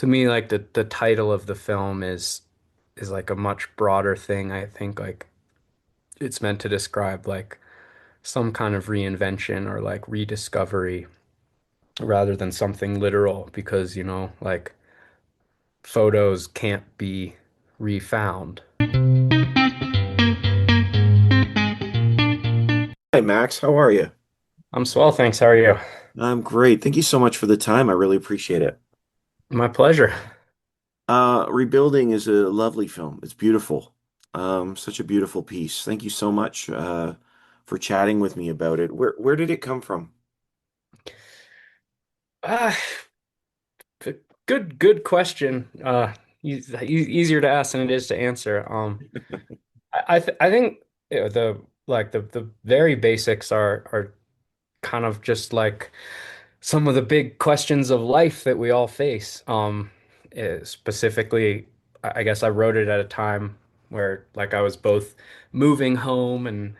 to me, like the title of the film is like a much broader thing. I think like it's meant to describe like some kind of reinvention or like rediscovery rather than something literal because, like photos can't be refound. Hi, Max. How are you? I'm swell, thanks. How are you? I'm great. Thank you so much for the time. I really appreciate it. My pleasure. Rebuilding is a lovely film. It's beautiful. Such a beautiful piece. Thank you so much for chatting with me about it. Where did it come from? Ah, good question. Easier to ask than it is to answer. I think the like the very basics are kind of just like some of the big questions of life that we all face. Specifically, I guess I wrote it at a time where like I was both moving home and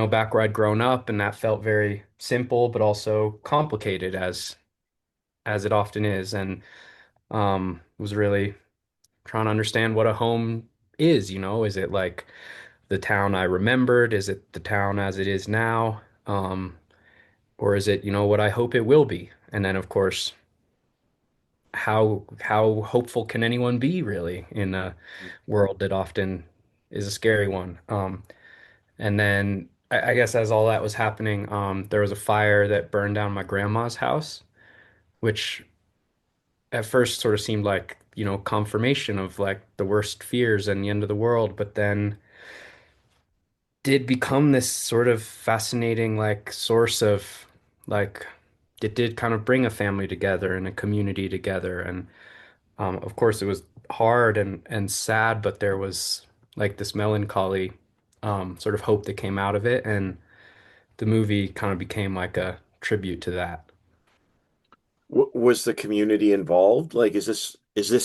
back where I'd grown up, and that felt very simple but also complicated as it often is, and was really trying to understand what a home is. Is it like the town I remembered? Is it the town as it is now? Or is it, what I hope it will be? And then, of course, how hopeful can anyone be really in a world that often is a scary one? And then I guess as all that was happening, there was a fire that burned down my grandma's house, which at first sort of seemed like, confirmation of like the worst fears and the end of the world, but then did become this sort of fascinating like source of like it did kind of bring a family together and a community together. And of course it was hard and sad, but there was like this melancholy sort of hope that came out of it. And the movie kind of became like a tribute to that. W was the community involved? Like, is this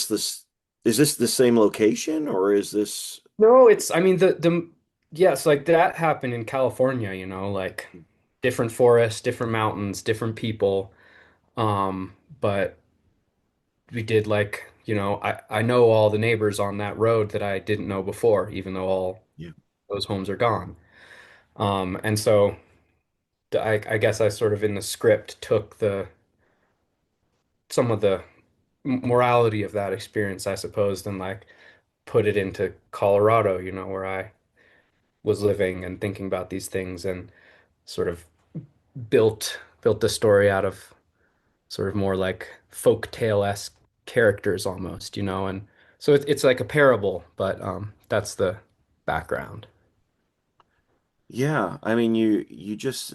the same location or is this? No, I mean, yes, like that happened in California, like different forests, different mountains, different people. But we did like, I know all the neighbors on that road that I didn't know before, even though all Yeah. those homes are gone. And so I guess I sort of in the script took some of the morality of that experience, I suppose, and like put it into Colorado, where I was living and thinking about these things and sort of built the story out of sort of more like folk tale-esque characters almost, and so it's like a parable, but that's the background. Yeah, I mean you just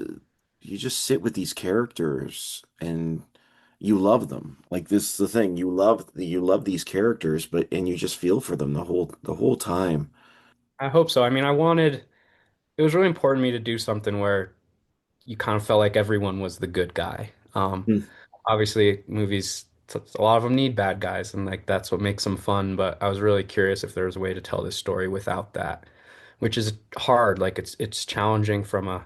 sit with these characters and you love them. Like this is the thing. You love these characters, but and you just feel for them the whole time. I hope so. I mean, it was really important to me to do something where you kind of felt like everyone was the good guy. Mm. Obviously, movies, a lot of them need bad guys, and like that's what makes them fun. But I was really curious if there was a way to tell this story without that, which is hard. Like it's challenging from a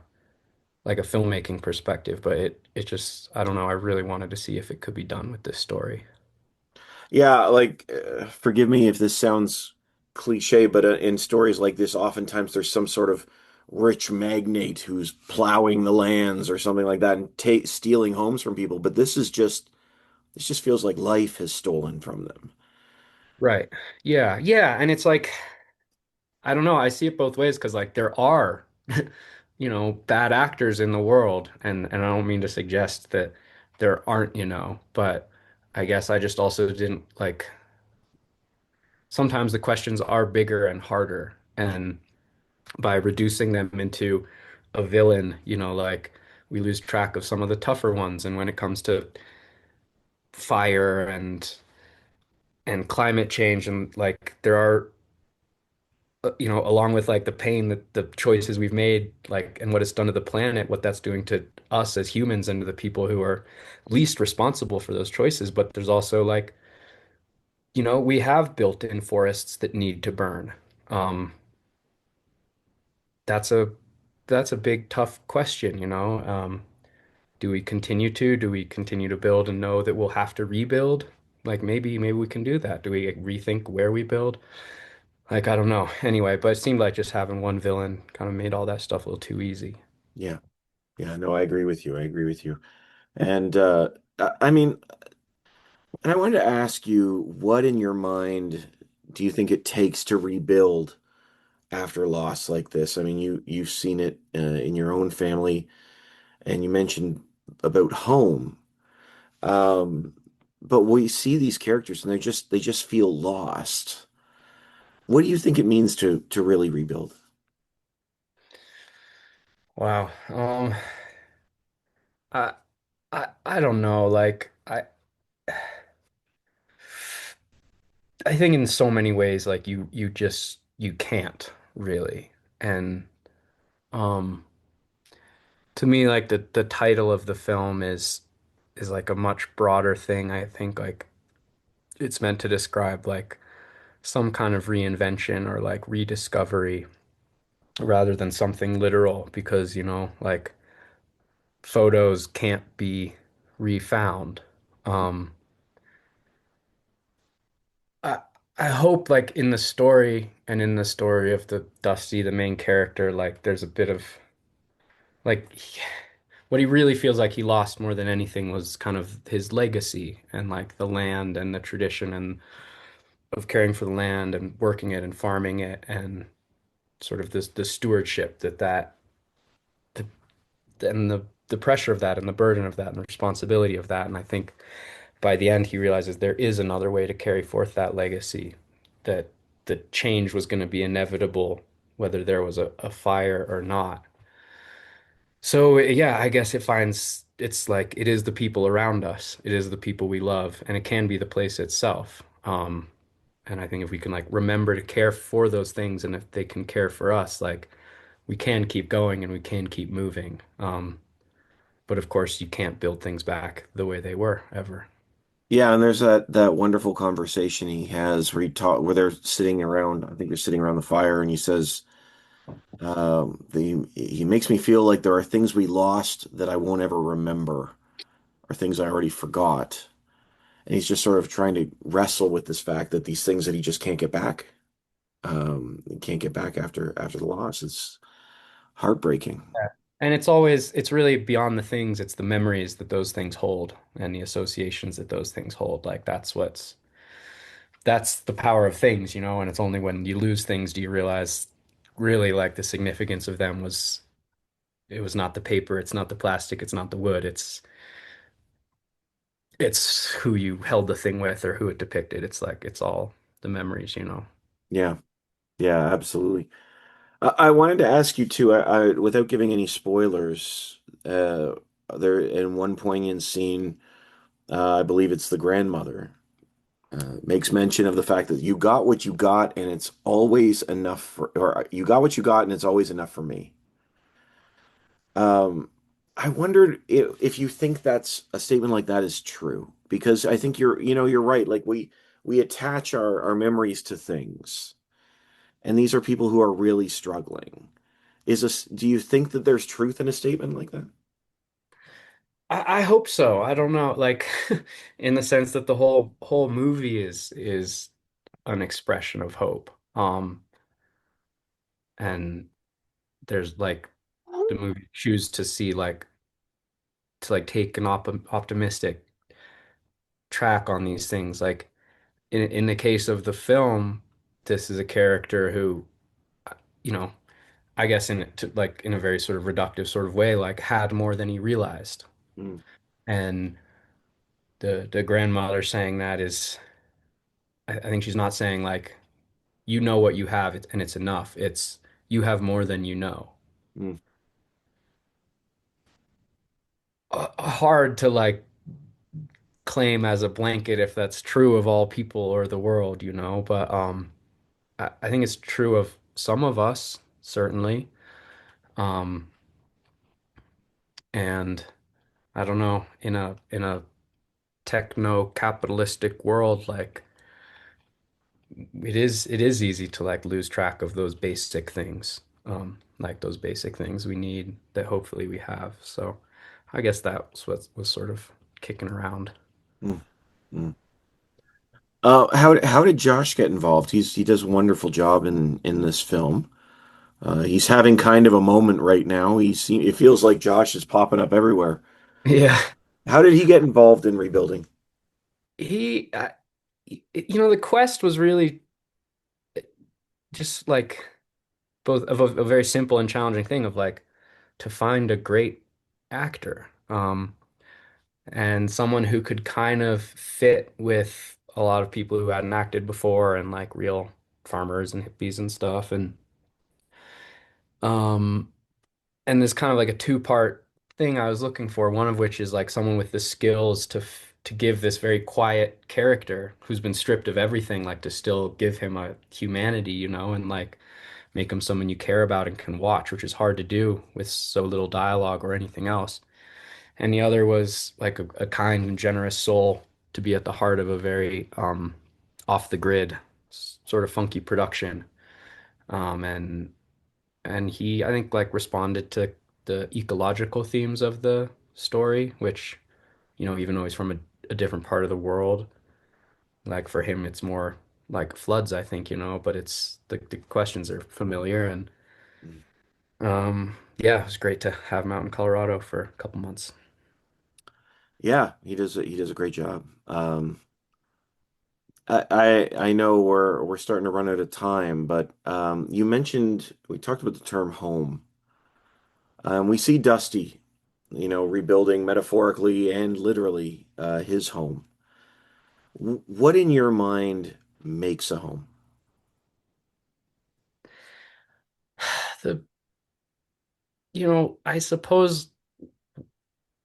like a filmmaking perspective, but it just I don't know. I really wanted to see if it could be done with this story. Yeah, like forgive me if this sounds cliche, but in stories like this, oftentimes there's some sort of rich magnate who's plowing the lands or something like that and ta stealing homes from people. But this just feels like life has stolen from them. Right. Yeah. Yeah. And it's like I don't know. I see it both ways because like there are, bad actors in the world, and I don't mean to suggest that there aren't, but I guess I just also didn't like sometimes the questions are bigger and harder, and by reducing them into a villain, like we lose track of some of the tougher ones. And when it comes to fire and climate change and like there are along with like the pain that the choices we've made, like, and what it's done to the planet, what that's doing to us as humans and to the people who are least responsible for those choices. But there's also like, we have built-in forests that need to burn. Um, that's a that's a big, tough question, do we continue to build and know that we'll have to rebuild? Like maybe we can do that. Do we rethink where we build? Like I don't know. Anyway, but it seemed like just having one villain kind of made all that stuff a little too easy. Yeah. Yeah, no, I agree with you. I agree with you. And I mean, and I wanted to ask you, what in your mind do you think it takes to rebuild after loss like this? I mean, you've seen it in your own family, and you mentioned about home. Um, but we see these characters, and they just feel lost. What do you think it means to really rebuild? Wow. I I don't know. Like I think in so many ways, like you just you can't really. And um to me, like the title of the film is like a much broader thing. I think like it's meant to describe like some kind of reinvention or like rediscovery rather than something literal because, like photos can't be refound. Um, I I hope like in the story and in the story of the Dusty, the main character, like there's a bit of like what he really feels like he lost more than anything was kind of his legacy and like the land and the tradition and of caring for the land and working it and farming it and sort of this the stewardship that the, and the pressure of that and the burden of that and the responsibility of that. And I think by the end he realizes there is another way to carry forth that legacy, that the change was going to be inevitable whether there was a fire or not. So yeah, I guess it's like it is the people around us, it is the people we love, and it can be the place itself. And I think if we can like remember to care for those things, and if they can care for us, like we can keep going and we can keep moving. But of course, you can't build things back the way they were ever. Yeah, and there's that wonderful conversation he has where they're sitting around, I think they're sitting around the fire, and he says, he makes me feel like there are things we lost that I won't ever remember, or things I already forgot. And he's just sort of trying to wrestle with this fact that these things that he just can't get back, he can't get back after the loss. It's heartbreaking. Yeah. And it's really beyond the things, it's the memories that those things hold and the associations that those things hold. Like that's the power of things, and it's only when you lose things do you realize really like the significance of them was it was not the paper, it's not the plastic, it's not the wood, it's who you held the thing with or who it depicted. It's like it's all the memories. Yeah, yeah, absolutely. I wanted to ask you too, without giving any spoilers, there in one poignant scene, I believe it's the grandmother, makes mention of the fact that you got what you got and it's always enough or you got what you got and it's always enough for me. Um, I wondered if you think that's a statement like that is true, because I think you're right. Like we attach our memories to things, and these are people who are really struggling. Do you think that there's truth in a statement like that? I hope so. I don't know, like in the sense that the whole movie is an expression of hope. And there's like the movie choose to see like to like take an optimistic track on these things. Like in the case of the film, this is a character who, you know, I guess like in a very sort of reductive sort of way, like had more than he realized. Mm, And the grandmother saying that is, I think she's not saying like you know what you have and it's enough. It's you have more than you know. mm, Hard to like claim as a blanket if that's true of all people or the world. But I think it's true of some of us, certainly. Um, and I don't know, in a techno-capitalistic world, like it is easy to like lose track of those basic things. Like those basic things we need that hopefully we have. So I guess that was what was sort of kicking around. mm, mm. How did Josh get involved? He does a wonderful job in this film. He's having kind of a moment right now. It feels like Josh is popping up everywhere. Yeah. How did he get involved in rebuilding? He, the quest was really just like both of a very simple and challenging thing of like to find a great actor, and someone who could kind of fit with a lot of people who hadn't acted before and like real farmers and hippies and stuff. Um, and there's kind of like a two-part thing I was looking for, one of which is like someone with the skills to give this very quiet character who's been stripped of everything, like to still give him a humanity, and like make him someone you care about and can watch, which is hard to do with so little dialogue or anything else. And the other was like a kind and generous soul to be at the heart of a very off the grid sort of funky production. And he, I think, like responded to the ecological themes of the story, which, even though he's from a different part of the world, like for him, it's more like floods, I think, but it's the questions are familiar. And yeah, it was great to have him out in Colorado for a couple months. Yeah, he does a great job. I know we're starting to run out of time, but we talked about the term home. We see Dusty, rebuilding metaphorically and literally his home. What in your mind makes a home? The, I suppose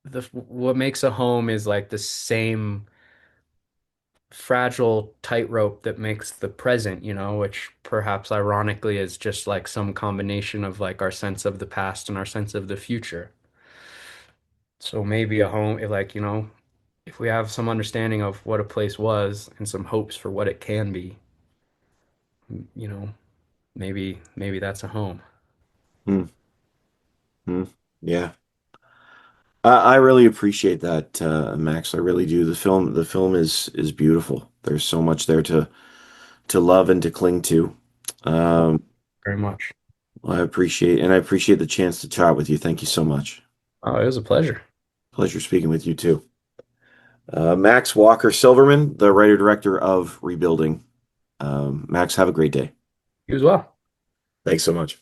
the what makes a home is like the same fragile tightrope that makes the present, which perhaps ironically is just like some combination of like our sense of the past and our sense of the future. So maybe a home, if like, if we have some understanding of what a place was and some hopes for what it can be, you know, maybe that's a home. Hmm, hmm. Yeah. I really appreciate that, Max. I really do. The film is beautiful. There's so much there to love and to cling to. Oh, Um, very much. I appreciate the chance to chat with you. Thank you so much. Oh, it was a pleasure. Pleasure speaking with you too. Max Walker-Silverman, the writer director of Rebuilding. Max, have a great day. You as well. Thanks so much.